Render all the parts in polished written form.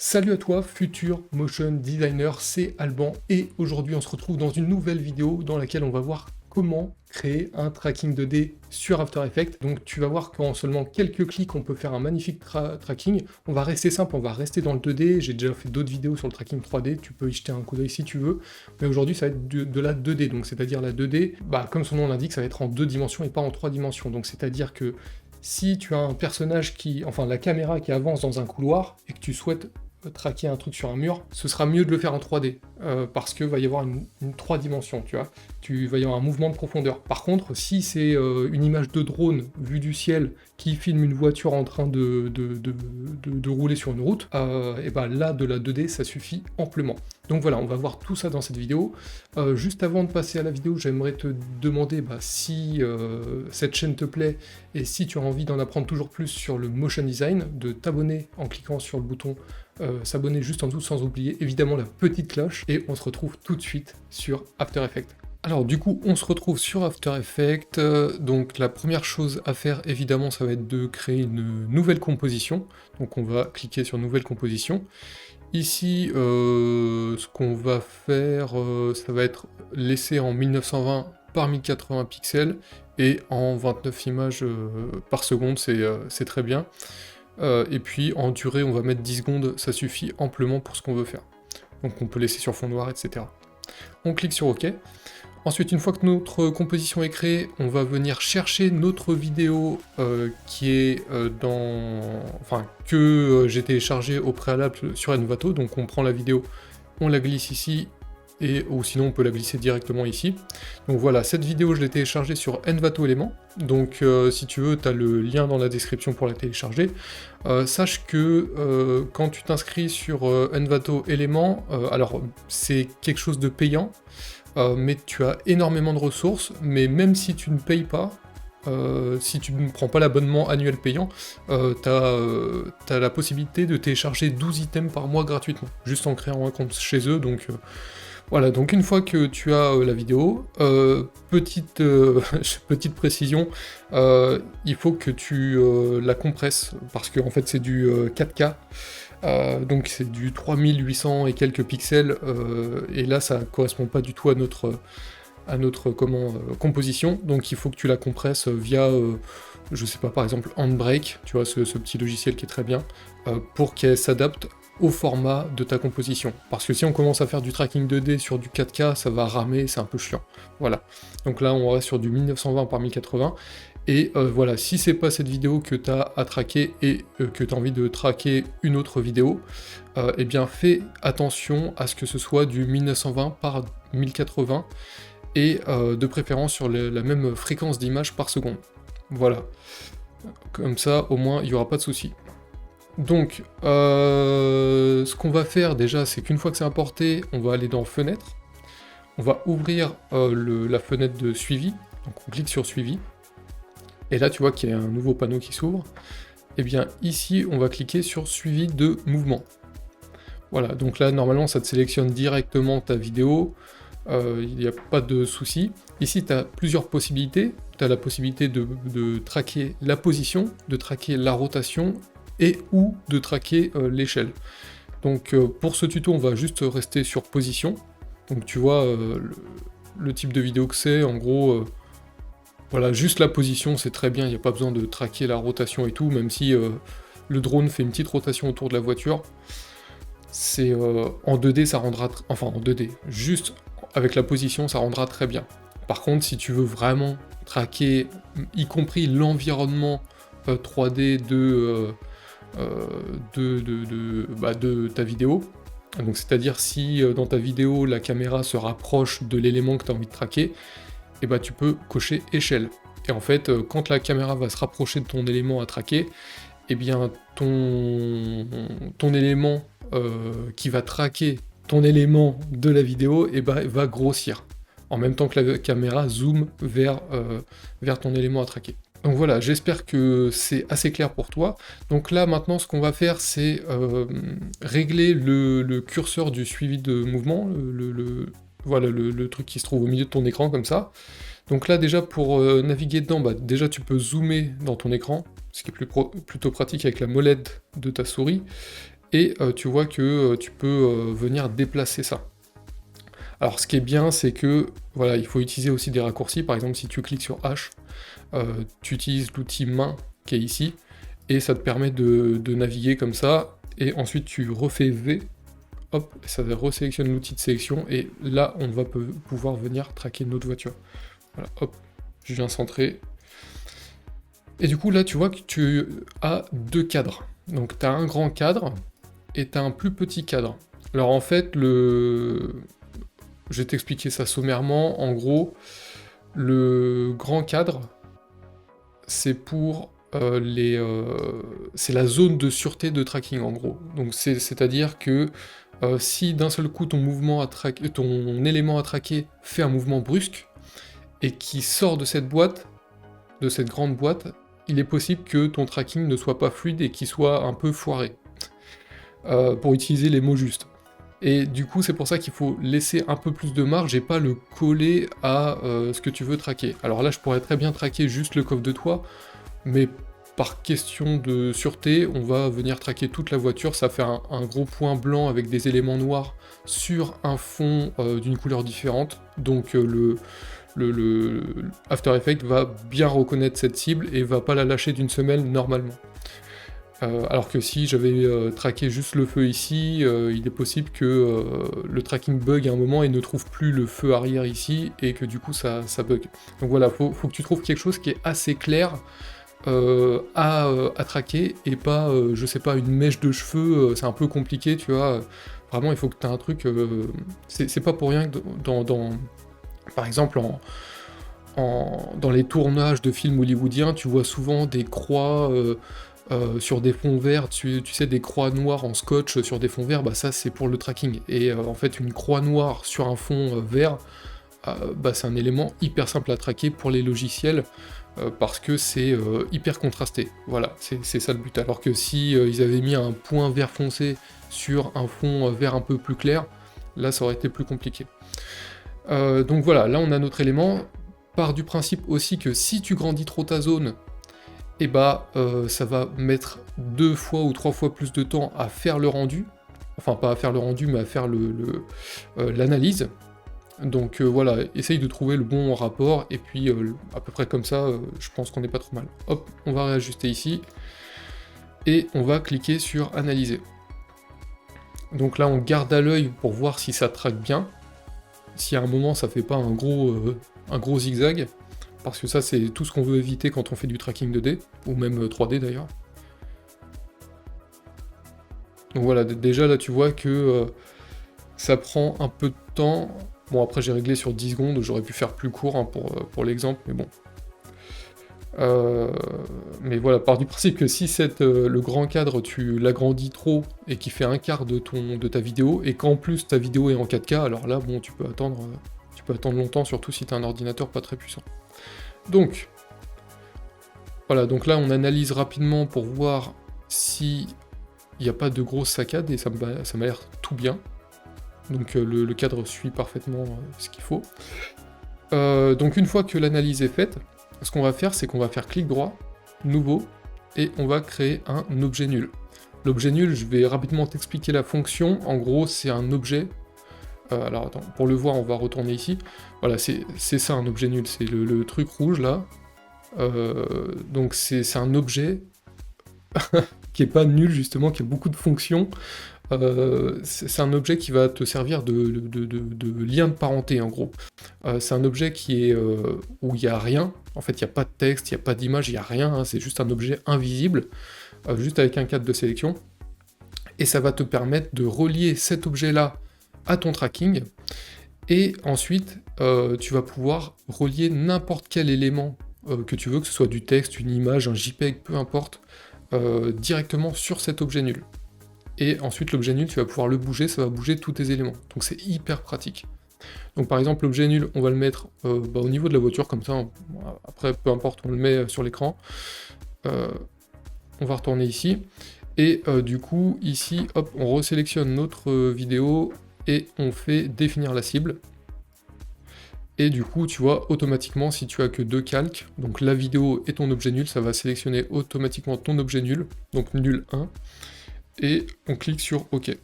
Salut à toi, futur motion designer, c'est Alban et aujourd'hui on se retrouve dans une nouvelle vidéo dans laquelle on va voir comment créer un tracking 2D sur After Effects. Donc tu vas voir qu'en seulement quelques clics on peut faire un magnifique tracking. On va rester simple, on va rester dans le 2D, j'ai déjà fait d'autres vidéos sur le tracking 3D, tu peux y jeter un coup d'œil si tu veux, mais aujourd'hui ça va être de la 2D, donc c'est-à-dire la 2D, comme son nom l'indique, ça va être en 2 dimensions et pas en 3 dimensions, donc c'est-à-dire que si tu as un personnage enfin la caméra qui avance dans un couloir et que tu souhaites traquer un truc sur un mur, ce sera mieux de le faire en 3D, parce que va y avoir une 3 dimensions, tu vois. Tu vas y avoir un mouvement de profondeur. Par contre, si c'est une image de drone vue du ciel qui filme une voiture en train de rouler sur une route, et ben là, de la 2D, ça suffit amplement. Donc voilà, on va voir tout ça dans cette vidéo. Juste avant de passer à la vidéo, j'aimerais te demander si cette chaîne te plaît et si tu as envie d'en apprendre toujours plus sur le motion design, de t'abonner en cliquant sur le bouton s'abonner juste en dessous, sans oublier évidemment la petite cloche, et on se retrouve tout de suite sur After Effects. Alors du coup, on se retrouve sur After Effects, donc la première chose à faire évidemment, ça va être de créer une nouvelle composition, donc on va cliquer sur Nouvelle composition. Ici, ce qu'on va faire, ça va être laisser en 1920 par 1080 pixels, et en 29 images par seconde, c'est très bien. Et puis en durée, on va mettre 10 secondes, ça suffit amplement pour ce qu'on veut faire. Donc on peut laisser sur fond noir, etc. On clique sur OK. Ensuite, une fois que notre composition est créée, on va venir chercher notre vidéo qui est que j'ai téléchargée au préalable sur Envato. Donc on prend la vidéo, on la glisse ici, ou sinon on peut la glisser directement ici. Donc voilà, cette vidéo je l'ai téléchargée sur Envato Element, donc si tu veux, tu as le lien dans la description pour la télécharger. Sache que quand tu t'inscris sur Envato Element, alors c'est quelque chose de payant, mais tu as énormément de ressources, mais même si tu ne payes pas, si tu ne prends pas l'abonnement annuel payant, t'as la possibilité de télécharger 12 items par mois gratuitement, juste en créant un compte chez eux, donc voilà, donc une fois que tu as la vidéo, petite précision, il faut que tu la compresses, parce que en fait c'est du 4K, donc c'est du 3800 et quelques pixels, et là ça correspond pas du tout à notre composition, donc il faut que tu la compresses via, je sais pas, par exemple Handbrake, tu vois, ce petit logiciel qui est très bien, pour qu'elle s'adapte au format de ta composition. Parce que si on commence à faire du tracking 2D sur du 4K, ça va ramer, c'est un peu chiant. Voilà. Donc là, on reste sur du 1920 par 1080. Et voilà, si c'est pas cette vidéo que tu as à traquer et que tu as envie de traquer une autre vidéo, eh bien fais attention à ce que ce soit du 1920 par 1080 et de préférence sur la même fréquence d'image par seconde. Voilà. Comme ça, au moins, il n'y aura pas de souci. Donc, ce qu'on va faire déjà, c'est qu'une fois que c'est importé, on va aller dans Fenêtre, on va ouvrir la fenêtre de suivi, donc on clique sur Suivi, et là tu vois qu'il y a un nouveau panneau qui s'ouvre, et bien ici on va cliquer sur Suivi de mouvement. Voilà, donc là normalement ça te sélectionne directement ta vidéo, il n'y a pas de souci. Ici tu as plusieurs possibilités, tu as la possibilité de traquer la position, de traquer la rotation, et ou de traquer l'échelle. Donc pour ce tuto, on va juste rester sur position. Donc tu vois le type de vidéo que c'est, en gros, voilà, juste la position, c'est très bien, il n'y a pas besoin de traquer la rotation et tout, même si le drone fait une petite rotation autour de la voiture. C'est en 2D, ça rendra... Enfin, en 2D, juste avec la position, ça rendra très bien. Par contre, si tu veux vraiment traquer, y compris l'environnement 3D de ta vidéo. Donc c'est-à-dire si dans ta vidéo la caméra se rapproche de l'élément que tu as envie de traquer, et bah tu peux cocher échelle. Et en fait, quand la caméra va se rapprocher de ton élément à traquer, et bien ton élément qui va traquer ton élément de la vidéo, et bah, va grossir. En même temps que la caméra zoome vers ton élément à traquer. Donc voilà, j'espère que c'est assez clair pour toi. Donc là, maintenant, ce qu'on va faire, c'est régler le curseur du suivi de mouvement, voilà, le truc qui se trouve au milieu de ton écran, comme ça. Donc là, déjà, pour naviguer dedans, déjà, tu peux zoomer dans ton écran, ce qui est plutôt pratique avec la molette de ta souris. et tu vois que tu peux venir déplacer ça. Alors ce qui est bien, c'est que voilà, il faut utiliser aussi des raccourcis. Par exemple, si tu cliques sur H, tu utilises l'outil main qui est ici, et ça te permet de naviguer comme ça, et ensuite tu refais V, hop, ça resélectionne l'outil de sélection, et là on va pouvoir venir traquer notre voiture. Voilà, hop, je viens centrer. Et du coup là tu vois que tu as deux cadres. Donc tu as un grand cadre, et tu as un plus petit cadre. Alors en fait, je vais t'expliquer ça sommairement. En gros, le grand cadre, c'est pour c'est la zone de sûreté de tracking en gros. Donc c'est-à-dire que si d'un seul coup ton élément à traquer fait un mouvement brusque et qui sort de cette boîte, de cette grande boîte, il est possible que ton tracking ne soit pas fluide et qu'il soit un peu foiré, pour utiliser les mots justes. Et du coup, c'est pour ça qu'il faut laisser un peu plus de marge et pas le coller à ce que tu veux traquer. Alors là, je pourrais très bien traquer juste le coffre de toit, mais par question de sûreté, on va venir traquer toute la voiture. Ça fait un gros point blanc avec des éléments noirs sur un fond d'une couleur différente. Donc le After Effects va bien reconnaître cette cible et va pas la lâcher d'une semelle normalement. Alors que si j'avais traqué juste le feu ici, il est possible que le tracking bug à un moment et ne trouve plus le feu arrière ici, et que du coup ça bug. Donc voilà, faut que tu trouves quelque chose qui est assez clair à traquer, et pas, je sais pas, une mèche de cheveux, c'est un peu compliqué, tu vois. Vraiment, il faut que tu aies un truc... c'est pas pour rien que par exemple, dans les tournages de films hollywoodiens, tu vois souvent des croix... sur des fonds verts, tu sais, des croix noires en scotch sur des fonds verts, bah ça c'est pour le tracking. Et en fait, une croix noire sur un fond vert, bah, c'est un élément hyper simple à traquer pour les logiciels, parce que c'est hyper contrasté. Voilà, c'est ça le but. Alors que si ils avaient mis un point vert foncé sur un fond vert un peu plus clair, là ça aurait été plus compliqué. Donc voilà, là on a notre élément. Part du principe aussi que si tu grandis trop ta zone, et bah ça va mettre 2 fois ou 3 fois plus de temps à faire le rendu, enfin pas à faire le rendu, mais à faire l'analyse. Donc voilà, essaye de trouver le bon rapport, et puis à peu près comme ça, je pense qu'on n'est pas trop mal. Hop, on va réajuster ici, et on va cliquer sur analyser. Donc là on garde à l'œil pour voir si ça traque bien, si à un moment ça fait pas un gros zigzag, parce que ça c'est tout ce qu'on veut éviter quand on fait du tracking 2D, ou même 3D d'ailleurs. Donc voilà, déjà là tu vois que ça prend un peu de temps. Bon, après j'ai réglé sur 10 secondes, j'aurais pu faire plus court hein, pour l'exemple, mais bon. Mais voilà, part du principe que si le grand cadre tu l'agrandis trop et qu'il fait un quart de ta vidéo, et qu'en plus ta vidéo est en 4K, alors là bon, tu peux attendre longtemps, surtout si tu as un ordinateur pas très puissant. Donc voilà, donc là on analyse rapidement pour voir si il n'y a pas de grosses saccades, et ça m'a l'air tout bien. Donc le cadre suit parfaitement ce qu'il faut. Donc une fois que l'analyse est faite, ce qu'on va faire, c'est qu'on va faire clic droit, nouveau, et on va créer un objet nul. L'objet nul, je vais rapidement t'expliquer la fonction. En gros, c'est un objet... alors attends, pour le voir, on va retourner ici. Voilà, c'est ça un objet nul, c'est le truc rouge là. Donc c'est un objet qui est pas nul justement, qui a beaucoup de fonctions. C'est un objet qui va te servir de lien de parenté en gros. C'est un objet qui est où il n'y a rien, en fait il n'y a pas de texte, il n'y a pas d'image, il n'y a rien, hein, c'est juste un objet invisible, juste avec un cadre de sélection, et ça va te permettre de relier cet objet-là à ton tracking, et ensuite tu vas pouvoir relier n'importe quel élément que tu veux, que ce soit du texte, une image, un JPEG, peu importe, directement sur cet objet nul. Et ensuite l'objet nul, tu vas pouvoir le bouger, ça va bouger tous tes éléments. Donc c'est hyper pratique. Donc par exemple l'objet nul, on va le mettre au niveau de la voiture, comme ça, après peu importe, on le met sur l'écran. On va retourner ici, et du coup ici, hop, on resélectionne notre vidéo, et on fait définir la cible. Et du coup, tu vois, automatiquement, si tu as que 2 calques, donc la vidéo et ton objet nul, ça va sélectionner automatiquement ton objet nul, donc nul 1. et on clique sur OK.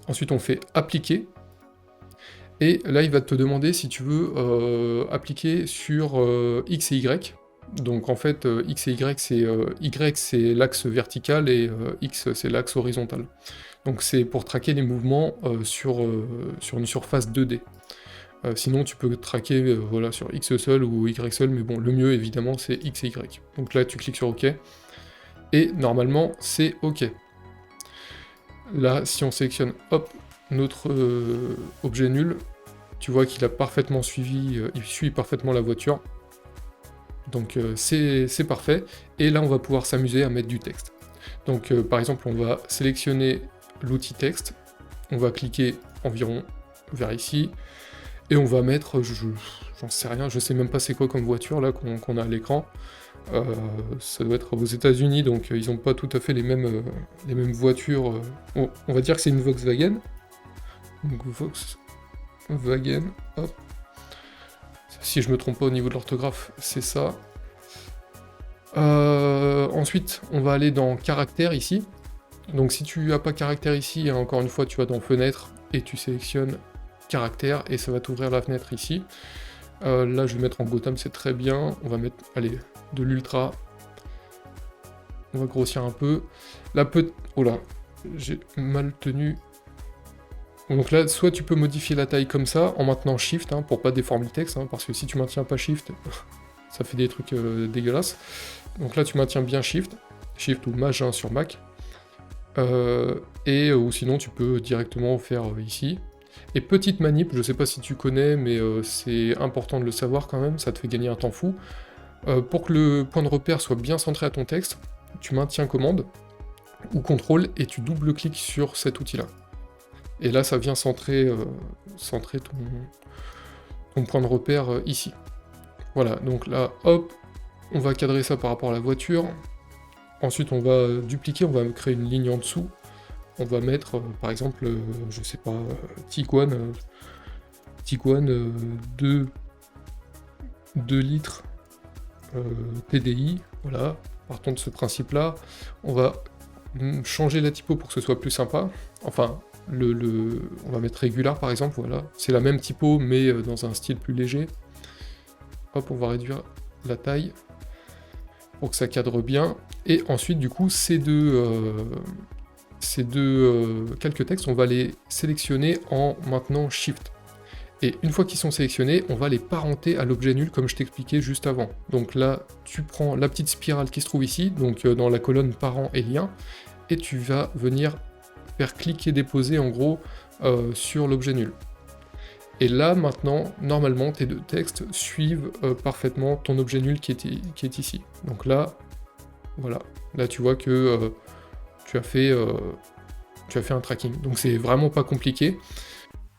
Ensuite, on fait appliquer. Et là, il va te demander si tu veux appliquer sur X et Y. Donc en fait, X et Y, c'est l'axe vertical et X, c'est l'axe horizontal. Donc c'est pour traquer les mouvements sur une surface 2D. Sinon, tu peux traquer voilà, sur X seul ou Y seul, mais bon, le mieux, évidemment, c'est X et Y. Donc là, tu cliques sur OK, et normalement, c'est OK. Là, si on sélectionne, hop, notre objet nul, tu vois qu'il a parfaitement suivi, il suit parfaitement la voiture. Donc c'est parfait. Et là, on va pouvoir s'amuser à mettre du texte. Donc par exemple, on va sélectionner l'outil texte, on va cliquer environ vers ici, et on va mettre, j'en sais rien, je sais même pas c'est quoi comme voiture là qu'on a à l'écran. Ça doit être aux États-Unis, donc ils n'ont pas tout à fait les mêmes voitures. On va dire que c'est une Volkswagen. Donc Volkswagen, hop. Si je me trompe pas au niveau de l'orthographe, c'est ça. Ensuite, on va aller dans caractère ici. Donc si tu n'as pas caractère ici, hein, encore une fois, tu vas dans fenêtre et tu sélectionnes caractère et ça va t'ouvrir la fenêtre ici. Là, je vais mettre en Gotham, c'est très bien. On va mettre, allez, de l'ultra. On va grossir un peu. Là, oh là, j'ai mal tenu. Donc là, soit tu peux modifier la taille comme ça, en maintenant Shift, hein, pour pas déformer le texte, hein, parce que si tu maintiens pas Shift, ça fait des trucs dégueulasses. Donc là, tu maintiens bien Shift ou Maj hein, sur Mac. Ou sinon, tu peux directement faire ici. Et petite manip, je sais pas si tu connais, mais c'est important de le savoir quand même, ça te fait gagner un temps fou. Pour que le point de repère soit bien centré à ton texte, tu maintiens commande ou contrôle et tu double-cliques sur cet outil-là. Et là, ça vient centrer ton point de repère ici. Voilà, donc là, hop, on va cadrer ça par rapport à la voiture. Ensuite, on va dupliquer, on va créer une ligne en dessous. On va mettre, par exemple, je sais pas, Tiguan 2 litres TDI, voilà. Partant de ce principe-là, on va changer la typo pour que ce soit plus sympa. Enfin, on va mettre régular par exemple, voilà. C'est la même typo, mais dans un style plus léger. Hop, on va réduire la taille pour que ça cadre bien. Et ensuite, du coup, ces deux quelques textes, on va les sélectionner en maintenant Shift. Et une fois qu'ils sont sélectionnés, on va les parenter à l'objet nul comme je t'expliquais juste avant. Donc là, tu prends la petite spirale qui se trouve ici, donc dans la colonne parent et lien, et tu vas venir faire cliquer-déposer en gros sur l'objet nul. Et là, maintenant, normalement, tes deux textes suivent parfaitement ton objet nul qui est ici. Donc là, voilà. Là, tu vois que tu as fait un tracking. Donc c'est vraiment pas compliqué.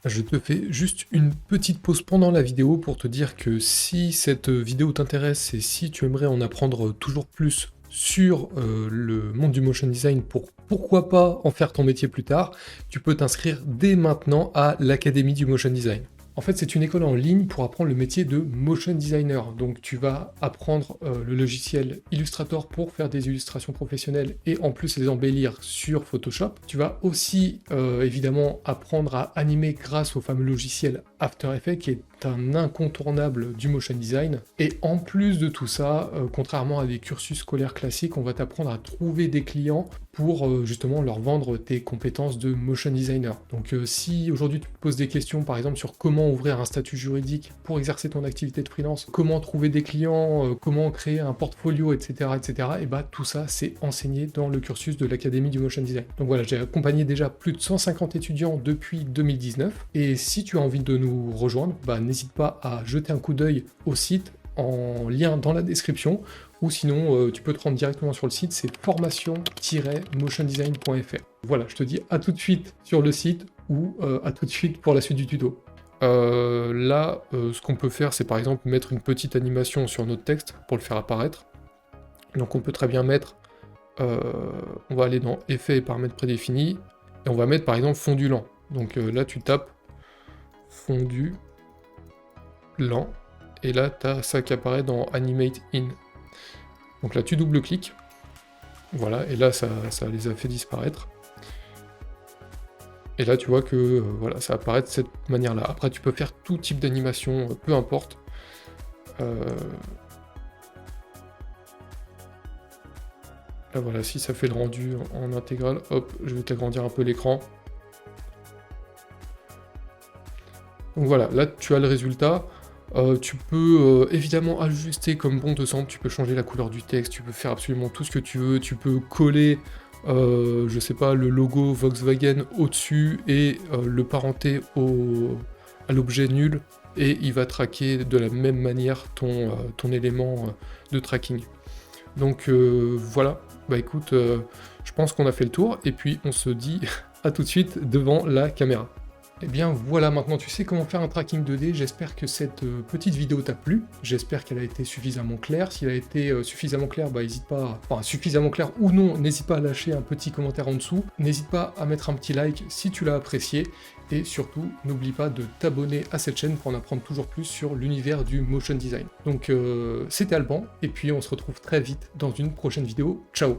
Je te fais juste une petite pause pendant la vidéo pour te dire que si cette vidéo t'intéresse et si tu aimerais en apprendre toujours plus sur le monde du motion design pour pourquoi pas en faire ton métier plus tard, tu peux t'inscrire dès maintenant à l'Académie du Motion Design. En fait, c'est une école en ligne pour apprendre le métier de motion designer. Donc, tu vas apprendre le logiciel Illustrator pour faire des illustrations professionnelles et en plus les embellir sur Photoshop. Tu vas aussi, évidemment, apprendre à animer grâce au fameux logiciel After Effects qui est un incontournable du motion design. Et en plus de tout ça, contrairement à des cursus scolaires classiques, on va t'apprendre à trouver des clients pour justement leur vendre tes compétences de motion designer. Donc si aujourd'hui tu te poses des questions par exemple sur comment ouvrir un statut juridique pour exercer ton activité de freelance, comment trouver des clients, comment créer un portfolio, etc., et bah tout ça c'est enseigné dans le cursus de l'Académie du Motion Design. Donc voilà, j'ai accompagné déjà plus de 150 étudiants depuis 2019, et si tu as envie de nous rejoindre, bah n'hésite pas à jeter un coup d'œil au site en lien dans la description, ou sinon tu peux te rendre directement sur le site, c'est formation-motiondesign.fr. Voilà, je te dis à tout de suite sur le site, ou à tout de suite pour la suite du tuto. Là, ce qu'on peut faire, c'est par exemple mettre une petite animation sur notre texte pour le faire apparaître. Donc on peut très bien mettre, on va aller dans Effets et paramètres prédéfinis, et on va mettre par exemple fondu lent. Donc là tu tapes fondu lent, et là tu as ça qui apparaît dans Animate In. Donc là tu double-cliques, Voilà, et là ça les a fait disparaître. Et là tu vois que voilà, ça apparaît de cette manière-là. Après tu peux faire tout type d'animation, peu importe. Là voilà, si ça fait le rendu en intégrale, hop, je vais t'agrandir un peu l'écran. Donc voilà, là tu as le résultat. Tu peux évidemment ajuster comme bon te semble, tu peux changer la couleur du texte, tu peux faire absolument tout ce que tu veux, tu peux coller, je sais pas, le logo Volkswagen au-dessus et le parenter à l'objet nul, et il va traquer de la même manière ton élément de tracking. Donc voilà, bah écoute, je pense qu'on a fait le tour, et puis on se dit à tout de suite devant la caméra. Et bien voilà, maintenant tu sais comment faire un tracking 2D, j'espère que cette petite vidéo t'a plu, j'espère qu'elle a été suffisamment claire. Si elle a été suffisamment claire, bah n'hésite pas, enfin suffisamment claire ou non, n'hésite pas à lâcher un petit commentaire en dessous, n'hésite pas à mettre un petit like si tu l'as apprécié, et surtout n'oublie pas de t'abonner à cette chaîne pour en apprendre toujours plus sur l'univers du motion design. Donc c'était Alban, et puis on se retrouve très vite dans une prochaine vidéo, ciao.